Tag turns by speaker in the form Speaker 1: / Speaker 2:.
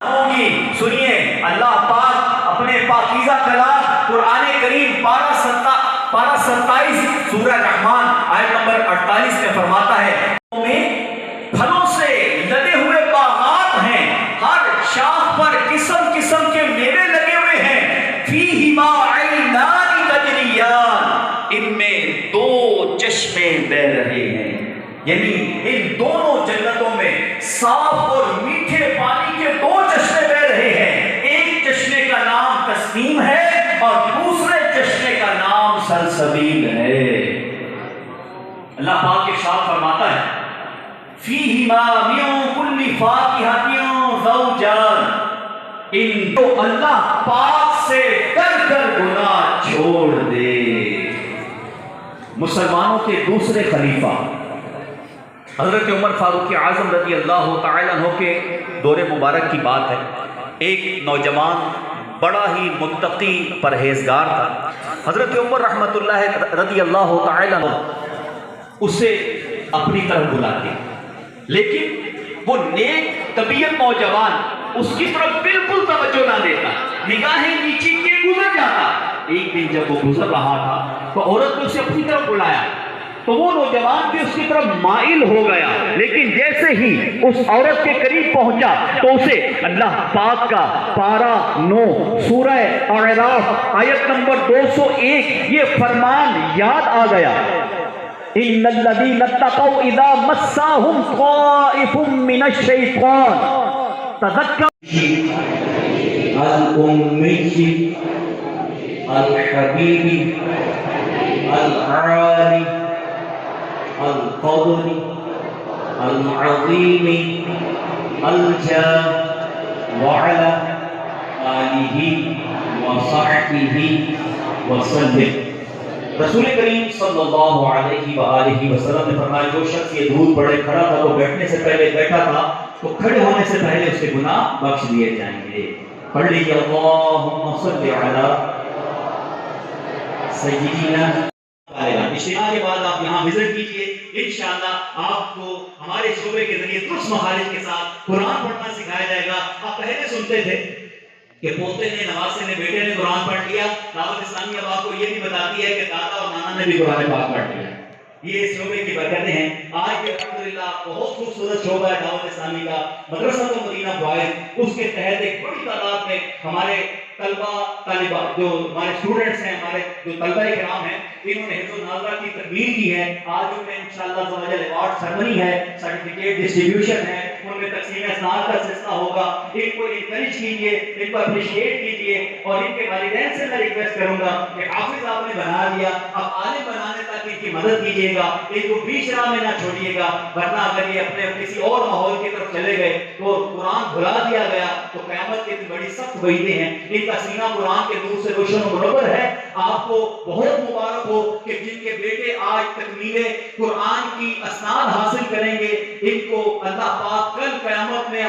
Speaker 1: ہوگی۔ سنیے اللہ پاک اپنے پاکیزہ کلام قرآن کریم پارہ 27 سورہ رحمان آیت نمبر 48 میں فرماتا ہے میں پھلوں سے لدے ہوئے باغات ہیں، ہر شاخ پر قسم قسم کے میوے لگے ہوئے ہیں، فیہما عینان تجریان، ان میں 2 چشمے بہ رہے ہیں، یعنی ان دونوں جنتوں میں صاف اور میٹھے پانی کے 2 چشمے بہ رہے ہیں، ایک چشمے کا نام تسنیم ہے اور دوسرے چشمے کا نام سلسبیل ہے۔ اللہ پاک ارشاد فرماتا ہے فیہما من کل فاکہۃ زوجان، ان کو اللہ پاک سے ڈر کر گناہ چھوڑ دے۔ مسلمانوں کے دوسرے خلیفہ حضرت عمر فاروق اعظم رضی اللہ تعالیٰ عنہ کے دور مبارک کی بات ہے۔ ایک نوجوان بڑا ہی متقی پرہیزگار تھا۔ حضرت عمر رحمۃ اللہ رضی اللہ تعالیٰ عنہ اسے اپنی طرف بلاتے، لیکن وہ نیک طبیعت نوجوان اس کی طرف بالکل توجہ نہ دیتا، نگاہیں نیچے کیے گزر جاتا۔ ایک دن جب وہ گزر رہا تھا تو عورت نے اسے اپنی طرف بلایا تو وہ نوجوان بھی اس کی طرف مائل ہو گیا، لیکن جیسے ہی اس عورت کے قریب پہنچا تو اسے اللہ پاک کا پارہ 9 سورہ اعراف آیت نمبر 201 یہ فرمان یاد آ گیا، ان الذین اتقوا اذا مسهم طائف من الشیطان تذکر الامی الحبیب العالی القدر العظیم الجاه وعلى آلہ وصحبہ وسلم۔ رسول کریم صلی اللہ علیہ وآلہ وسلم نے فرمایا جو شخص یہ درود پڑھے کھڑا تھا تو بیٹھنے سے پہلے بیٹھا تھا تو کھڑے ہونے سے پہلے اس کے گناہ بخش دیے جائیں گے۔ پڑھ لیجیے اللہم صل علی سیدنا۔ اجتماع کے بعد آپ یہاں وزٹ کیجئے، انشاءاللہ آپ کو ہمارے شعبے کے ذریعے درست مخارج کے ساتھ قرآن پڑھنا سکھایا جائے گا۔ آپ پہلے سنتے تھے کہ پوتے نے، نواسے نے، بیٹے نے قرآن پڑھ لیا، دعوت اسلامی اب آپ کو یہ بھی بتاتی ہے کہ دادا اور نانا نے بھی قرآن پاک پڑھ لیا۔ یہ اس شعبے کی برکتیں ہیں۔ آج بھی الحمدللہ بہت خوبصورت شعبہ ہے دعوت اسلامی کا، مدرسہ مدینہ بوائز، اس کے تحت ایک بڑی تعداد میں ہمارے طالبات جو ہمارے اسٹوڈنٹس ہیں، ہمارے جو طلبہ کرام ہیں، انہوں نے حفظ الناظرہ کی تکمیل کی ہے۔ آج ان میں انشاءاللہ ایوارڈ سرمنی ہے، سرٹیفکیٹ ڈسٹریبیوشن ہے، ان میں تقسیم اسناد کا سلسلہ ہوگا۔ ان کو انکریج کیجیے، ان کو اپریشیٹ کیجیے، اور ان کے والدین سے میں ریکویسٹ کروں گا کہ حافظ آپ نے بنا دیا، اب عالم بنانے تک ان کی مدد کیجیے گا، ان کو بیچ راہ میں نہ چھوڑیے گا، ورنہ اگر یہ اپنے کسی اور ماحول کی طرف چلے گئے تو قرآن بھلا دیا گیا تو قیامت کے بڑی سخت وعیدیں ہیں۔ ان کا سینہ قرآن کے نور سے روشن و منور ہے۔ آپ کو بہت مبارک ہو کہ جن کے بیٹے آج تکمیل قرآن کی اسناد حاصل کریں گے، ان کو اللہ پاک کل قیامت میں